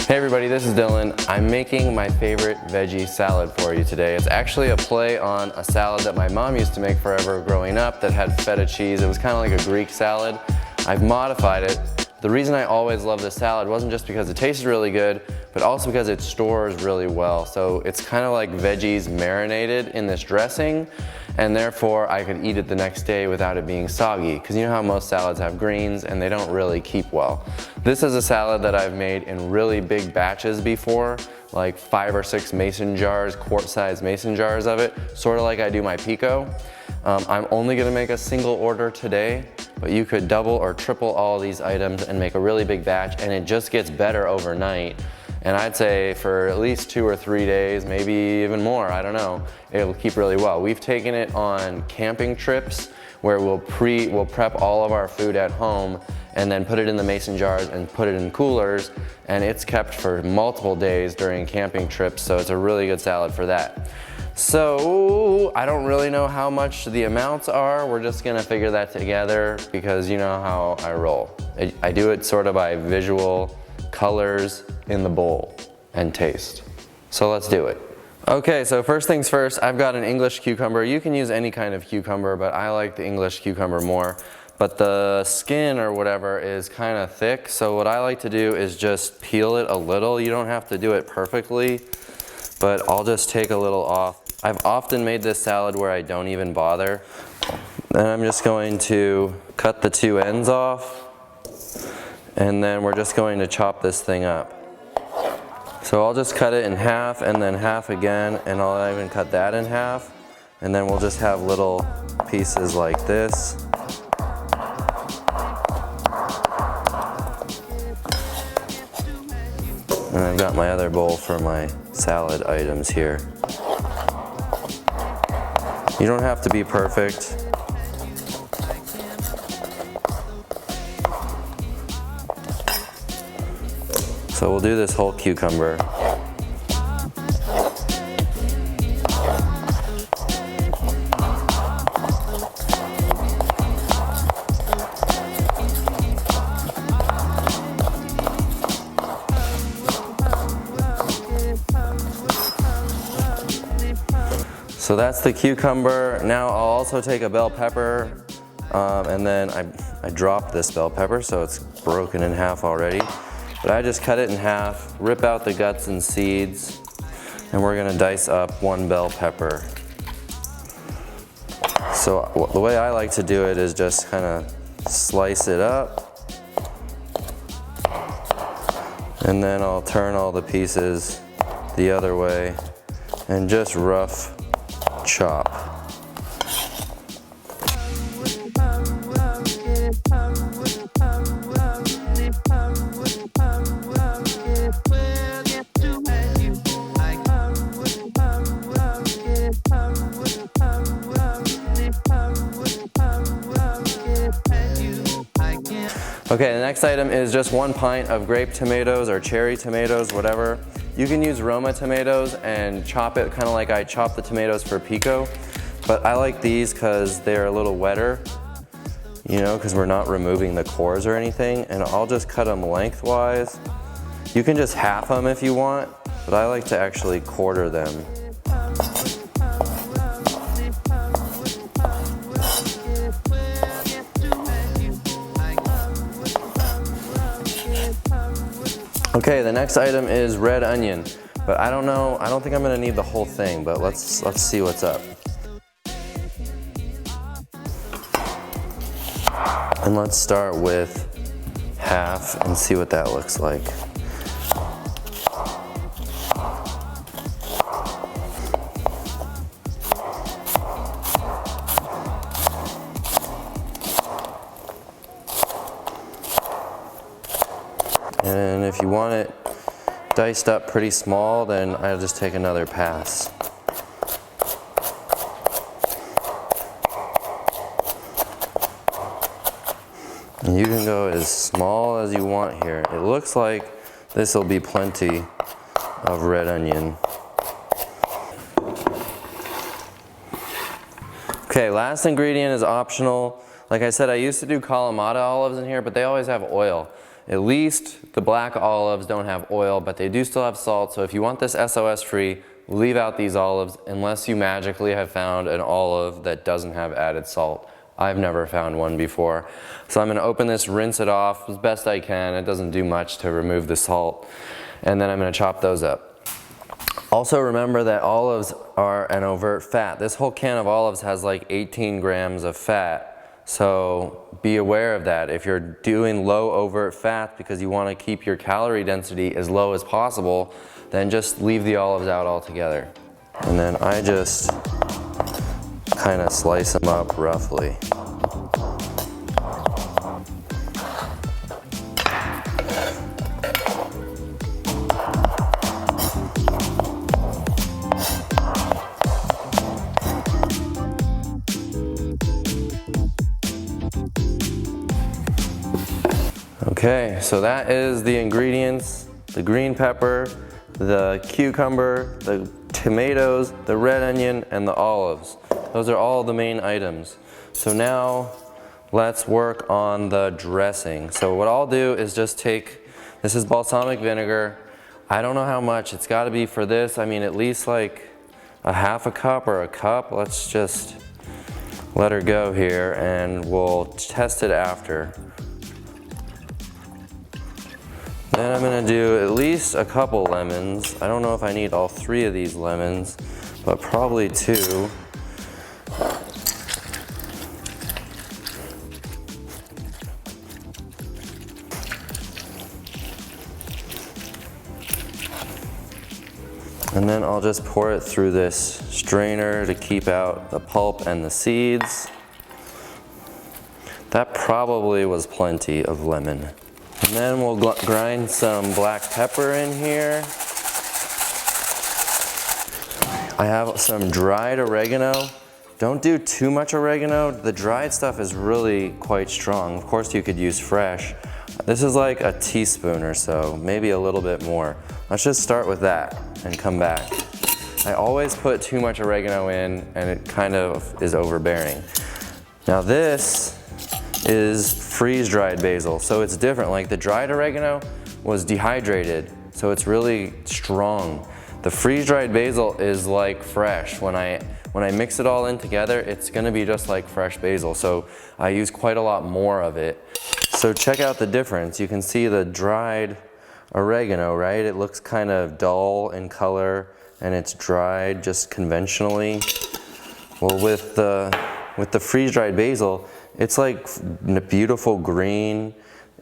Hey everybody, this is Dylan. I'm making my favorite veggie salad for you today. It's actually a play on a salad that my mom used to make forever growing up that had feta cheese. It was kind of like a Greek salad. I've modified it. The reason I always loved this salad wasn't just because it tasted really good, but also because it stores really well. So it's kind of like veggies marinated in this dressing, and therefore I could eat it the next day without it being soggy. Because you know how most salads have greens and they don't really keep well. This is a salad that I've made in really big batches before, like 5 or 6 mason jars, quart-sized mason jars of it, sort of like I do my pico. I'm only gonna make a single order today, but you could double or triple all these items and make a really big batch, and it just gets better overnight. And I'd say for at least 2 or 3 days, maybe even more, I don't know, it'll keep really well. We've taken it on camping trips where we'll prep all of our food at home and then put it in the mason jars and put it in coolers, and it's kept for multiple days during camping trips, so it's a really good salad for that. So I don't really know how much the amounts are. We're just gonna figure that together because you know how I roll. I do it sort of by visual colors in the bowl and taste. So let's do it. Okay, so first things first, I've got an English cucumber. You can use any kind of cucumber, but I like the English cucumber more. But the skin or whatever is kind of thick, so what I like to do is just peel it a little. You don't have to do it perfectly, but I'll just take a little off. I've often made this salad where I don't even bother. Then I'm just going to cut the 2 ends off, and then we're just going to chop this thing up. So I'll just cut it in half and then half again, and I'll even cut that in half, and then we'll just have little pieces like this. And I've got my other bowl for my salad items here. You don't have to be perfect. So we'll do this whole cucumber. So that's the cucumber. Now I'll also take a bell pepper, and then I dropped this bell pepper, so it's broken in half already. But I just cut it in half, rip out the guts and seeds, and we're gonna dice up 1 bell pepper. So the way I like to do it is just kind of slice it up, and then I'll turn all the pieces the other way and just rough chop. Okay, the next item is just 1 pint of grape tomatoes or cherry tomatoes, whatever. You can use Roma tomatoes and chop it kind of like I chop the tomatoes for pico, but I like these because they're a little wetter, you know, because we're not removing the cores or anything, and I'll just cut them lengthwise. You can just half them if you want, but I like to actually quarter them. Okay, the next item is red onion, but I don't know, I don't think I'm gonna need the whole thing, but let's see what's up. And let's start with half and see what that looks like. And if you want it diced up pretty small, then I'll just take another pass. And you can go as small as you want here. It looks like this will be plenty of red onion. Okay, last ingredient is optional. Like I said, I used to do Kalamata olives in here, but they always have oil. At least the black olives don't have oil, but they do still have salt. So if you want this SOS free, leave out these olives unless you magically have found an olive that doesn't have added salt. I've never found one before. So I'm gonna open this, rinse it off as best I can. It doesn't do much to remove the salt. And then I'm gonna chop those up. Also remember that olives are an overt fat. This whole can of olives has like 18 grams of fat. So be aware of that. If you're doing low overt fat because you want to keep your calorie density as low as possible, then just leave the olives out altogether. And then I just kind of slice them up roughly. Okay, so that is the ingredients: the green pepper, the cucumber, the tomatoes, the red onion, and the olives. Those are all the main items. So now let's work on the dressing. So what I'll do is just take, this is balsamic vinegar. I don't know how much, it's gotta be for this. I mean, at least like a half a cup or a cup. Let's just let her go here and we'll test it after. Then I'm gonna do at least a couple lemons. I don't know if I need all 3 of these lemons, but probably 2. And then I'll just pour it through this strainer to keep out the pulp and the seeds. That probably was plenty of lemon. And then we'll grind some black pepper in here. I have some dried oregano. Don't do too much oregano. The dried stuff is really quite strong. Of course you could use fresh. This is like a teaspoon or so, maybe a little bit more. Let's just start with that and come back. I always put too much oregano in and it kind of is overbearing. Now this is freeze-dried basil, so it's different. Like the dried oregano was dehydrated, so it's really strong. The freeze-dried basil is like fresh. When I mix it all in together, it's gonna be just like fresh basil, so I use quite a lot more of it. So check out the difference. You can see the dried oregano, right? It looks kind of dull in color and it's dried just conventionally. Well, with the freeze-dried basil, it's like beautiful green.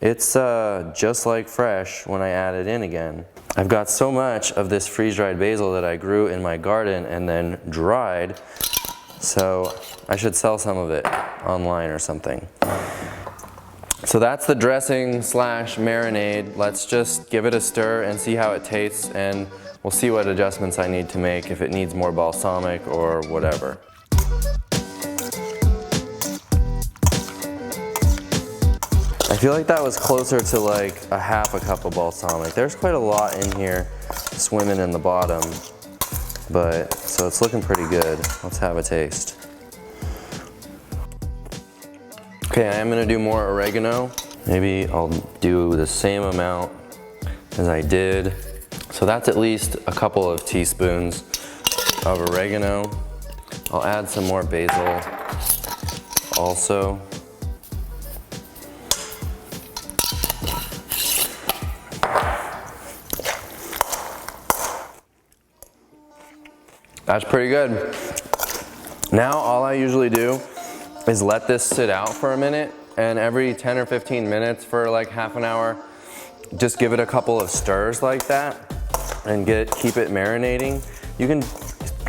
It's just like fresh when I add it in again. I've got so much of this freeze-dried basil that I grew in my garden and then dried, so I should sell some of it online or something. So that's the dressing slash marinade. Let's just give it a stir and see how it tastes, and we'll see what adjustments I need to make, if it needs more balsamic or whatever. I feel like that was closer to like a half a cup of balsamic. There's quite a lot in here swimming in the bottom, but so it's looking pretty good. Let's have a taste. Okay, I am gonna do more oregano. Maybe I'll do the same amount as I did. So that's at least a couple of teaspoons of oregano. I'll add some more basil also. That's pretty good. Now all I usually do is let this sit out for a minute, and every 10 or 15 minutes for like half an hour, just give it a couple of stirs like that and keep it marinating. You can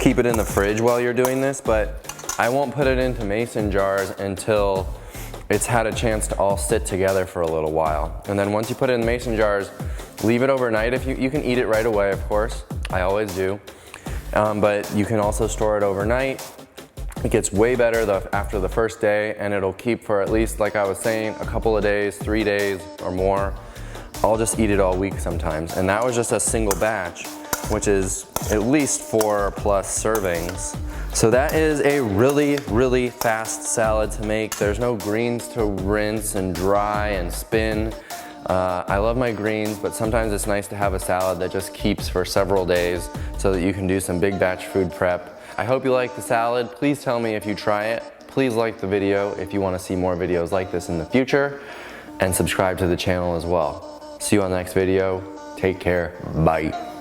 keep it in the fridge while you're doing this, but I won't put it into mason jars until it's had a chance to all sit together for a little while. And then once you put it in mason jars, leave it overnight. If you can eat it right away, of course, I always do. But you can also store it overnight. It gets way better after the first day, and it'll keep for at least, like I was saying, a couple of days, 3 days or more. I'll just eat it all week sometimes. And that was just a single batch. which is at least 4+ servings. So that is a really, really fast salad to make. There's no greens to rinse and dry and spin. I love my greens, but sometimes it's nice to have a salad that just keeps for several days so that you can do some big batch food prep. I hope you like the salad. Please tell me if you try it. Please like the video if you want to see more videos like this in the future, and subscribe to the channel as well. See you on the next video. Take care. Bye.